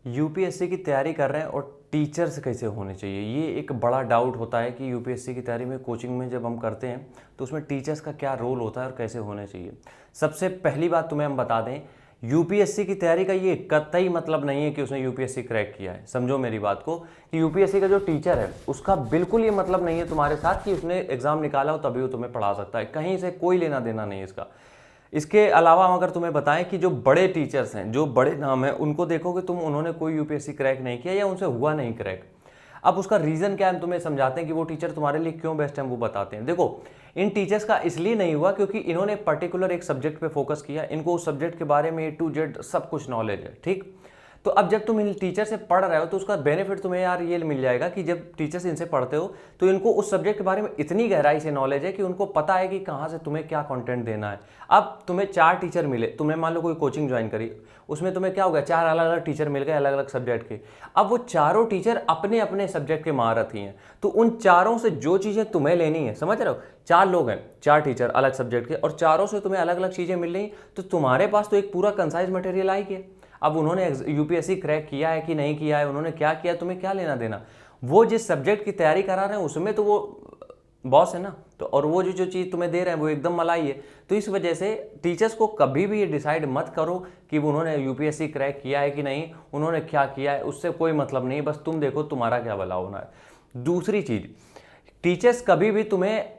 UPSC की तैयारी कर रहे हैं और टीचर्स कैसे होने चाहिए, ये एक बड़ा डाउट होता है कि यूपीएससी की तैयारी में कोचिंग में जब हम करते हैं तो उसमें टीचर्स का क्या रोल होता है और कैसे होने चाहिए। सबसे पहली बात तुम्हें हम बता दें, यूपीएससी की तैयारी का ये कतई मतलब नहीं है कि उसने यूपीएससी क्रैक किया है। समझो मेरी बात को कि यूपीएससी का जो टीचर है उसका बिल्कुल ये मतलब नहीं है तुम्हारे साथ कि उसने एग्जाम निकाला हो तभी वो तुम्हें पढ़ा सकता है, कहीं से कोई लेना देना नहीं है इसका। इसके अलावा हम अगर तुम्हें बताएं कि जो बड़े टीचर्स हैं, जो बड़े नाम हैं, उनको देखोगे तुम, उन्होंने कोई यूपीएससी क्रैक नहीं किया या उनसे हुआ नहीं क्रैक। अब उसका रीज़न क्या है हम तुम्हें समझाते हैं कि वो टीचर तुम्हारे लिए क्यों बेस्ट है, वो बताते हैं। देखो, इन टीचर्स का इसलिए नहीं हुआ क्योंकि इन्होंने पर्टिकुलर एक सब्जेक्ट पे फोकस किया, इनको उस सब्जेक्ट के बारे में A to Z सब कुछ नॉलेज है, ठीक। तो अब जब तुम इन टीचर से पढ़ रहे हो तो उसका बेनिफिट तुम्हें यार ये मिल जाएगा कि जब टीचर से इनसे पढ़ते हो तो इनको उस सब्जेक्ट के बारे में इतनी गहराई से नॉलेज है कि उनको पता है कि कहाँ से तुम्हें क्या कंटेंट देना है। अब तुम्हें 4 टीचर मिले, तुमने मान लो कोई कोचिंग ज्वाइन करी, उसमें तुम्हें क्या हो गया, 4 अलग अलग टीचर मिल गए अलग अलग सब्जेक्ट के। अब वो चारों टीचर अपने अपने सब्जेक्ट के महारथी हैं, तो उन चारों से जो चीज़ें तुम्हें लेनी है, समझ रहे हो, 4 लोग हैं, 4 टीचर अलग सब्जेक्ट के, और चारों से तुम्हें अलग अलग चीज़ें मिल रही, तो तुम्हारे पास तो एक पूरा कंसाइज मटेरियल आई गया। अब उन्होंने यूपीएससी क्रैक किया है कि नहीं किया है, उन्होंने क्या किया, तुम्हें क्या लेना देना। वो जिस सब्जेक्ट की तैयारी करा रहे हैं उसमें तो वो बॉस है ना, तो और वो जो जो चीज़ तुम्हें दे रहे हैं वो एकदम मलाई है। तो इस वजह से टीचर्स को कभी भी ये डिसाइड मत करो कि उन्होंने यूपीएससी क्रैक किया है कि नहीं, उन्होंने क्या किया है, उससे कोई मतलब नहीं, बस तुम देखो तुम्हारा क्या भला होना है। दूसरी चीज़, टीचर्स कभी भी तुम्हें,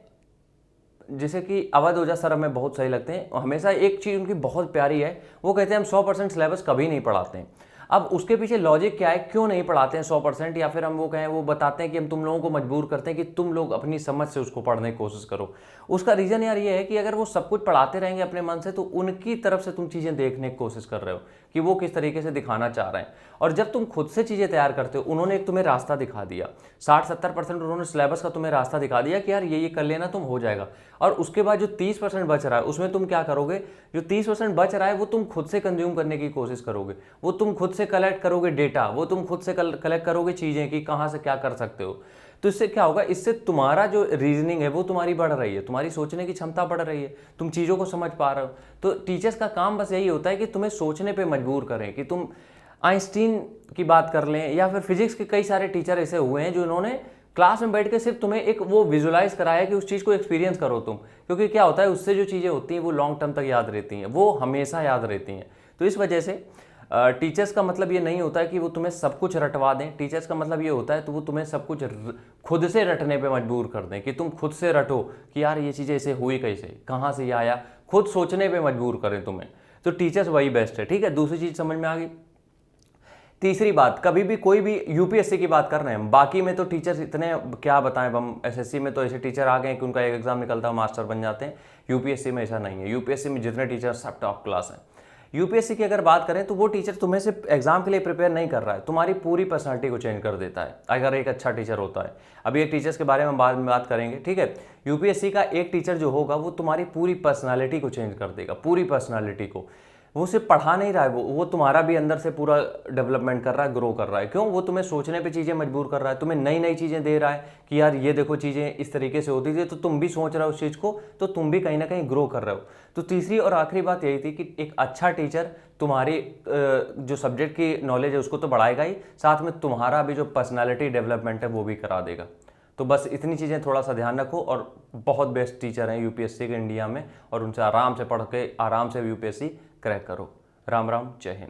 जैसे कि अवध ओझा सर हमें बहुत सही लगते हैं, हमेशा एक चीज़ उनकी बहुत प्यारी है, वो कहते हैं हम 100% सिलेबस कभी नहीं पढ़ाते हैं। अब उसके पीछे लॉजिक क्या है, क्यों नहीं पढ़ाते हैं 100%, या फिर हम वो कहें, वो बताते हैं कि हम तुम लोगों को मजबूर करते हैं कि तुम लोग अपनी समझ से उसको पढ़ने की कोशिश करो। उसका रीज़न यार ये है कि अगर वो सब कुछ पढ़ाते रहेंगे अपने मन से तो उनकी तरफ से तुम चीज़ें देखने की कोशिश कर रहे हो कि वो किस तरीके से दिखाना चाह रहे हैं। और जब तुम खुद से चीज़ें तैयार करते हो, उन्होंने एक तुम्हें रास्ता दिखा दिया, 60-70% उन्होंने सिलेबस का तुम्हें रास्ता दिखा दिया कि यार ये कर लेना, तुम हो जाएगा। और उसके बाद जो 30% बच रहा है उसमें तुम क्या करोगे, जो 30% बच रहा है वो तुम खुद से कंज्यूम करने की कोशिश करोगे, वो तुम खुद से कलेक्ट करोगे डेटा, वो तुम खुद से कलेक्ट करोगे चीज़ें कि कहाँ से क्या कर सकते हो। तो इससे क्या होगा, इससे तुम्हारा जो रीजनिंग है वो तुम्हारी बढ़ रही है, तुम्हारी सोचने की क्षमता बढ़ रही है, तुम चीज़ों को समझ पा रहे हो। तो टीचर्स का काम बस यही होता है कि तुम्हें सोचने पे मजबूर करें, कि तुम आइंस्टीन की बात कर लें, या फिर फिजिक्स के कई सारे टीचर ऐसे हुए हैं जो इन्होंने क्लास में बैठ के सिर्फ तुम्हें एक वो विजुलाइज कराया कि उस चीज़ को एक्सपीरियंस करो तुम, क्योंकि क्या होता है उससे जो चीज़ें होती हैं वो लॉन्ग टर्म तक याद रहती हैं, वो हमेशा याद रहती हैं। तो इस वजह से टीचर्स का मतलब ये नहीं होता है कि वो तुम्हें सब कुछ रटवा दें, टीचर्स का मतलब ये होता है तो वो तुम्हें सब कुछ खुद से रटने पे मजबूर कर दें, कि तुम खुद से रटो कि यार ये चीज़ें ऐसे हुई कैसे, कहाँ से ये आया, खुद सोचने पे मजबूर करें तुम्हें। तो टीचर्स वही बेस्ट है, ठीक है। दूसरी चीज़ समझ में आ गई। तीसरी बात, कभी भी कोई भी यूपीएससी की बात कर रहे हैं, बाकी में तो टीचर्स इतने क्या बताएं, हम एसएससी में तो ऐसे टीचर आ गए हैं कि उनका एक एग्जाम निकलता है मास्टर बन जाते हैं। यूपीएससी में ऐसा नहीं है, यूपीएससी में जितने टीचर सब टॉप क्लास हैं। यूपीएससी की अगर बात करें तो वो टीचर तुम्हें सिर्फ एग्जाम के लिए प्रिपेयर नहीं कर रहा है, तुम्हारी पूरी पर्सनालिटी को चेंज कर देता है अगर एक अच्छा टीचर होता है। अभी एक टीचर्स के बारे में बाद में बात करेंगे, ठीक है। यूपीएससी का एक टीचर जो होगा वो तुम्हारी पूरी पर्सनालिटी को चेंज कर देगा, पूरी पर्सनालिटी को। वो सिर्फ पढ़ा नहीं रहा है, वो तुम्हारा भी अंदर से पूरा डेवलपमेंट कर रहा है, ग्रो कर रहा है। क्यों, वो तुम्हें सोचने पे चीज़ें मजबूर कर रहा है, तुम्हें नई नई चीज़ें दे रहा है कि यार ये देखो चीज़ें इस तरीके से होती थी, तो तुम भी सोच रहे हो उस चीज़ को, तो तुम भी कहीं ना कहीं ग्रो कर रहे हो। तो तीसरी और आखिरी बात यही थी कि एक अच्छा टीचर तुम्हारी जो सब्जेक्ट की नॉलेज है उसको तो बढ़ाएगा ही, साथ में तुम्हारा भी जो पर्सनैलिटी डेवलपमेंट है वो भी करा देगा। तो बस इतनी चीज़ें थोड़ा सा ध्यान रखो, और बहुत बेस्ट टीचर हैं यूपीएससी के इंडिया में, और उनसे आराम से पढ़ के आराम से यूपीएससी क्रैक करो। राम राम, जय हिंद।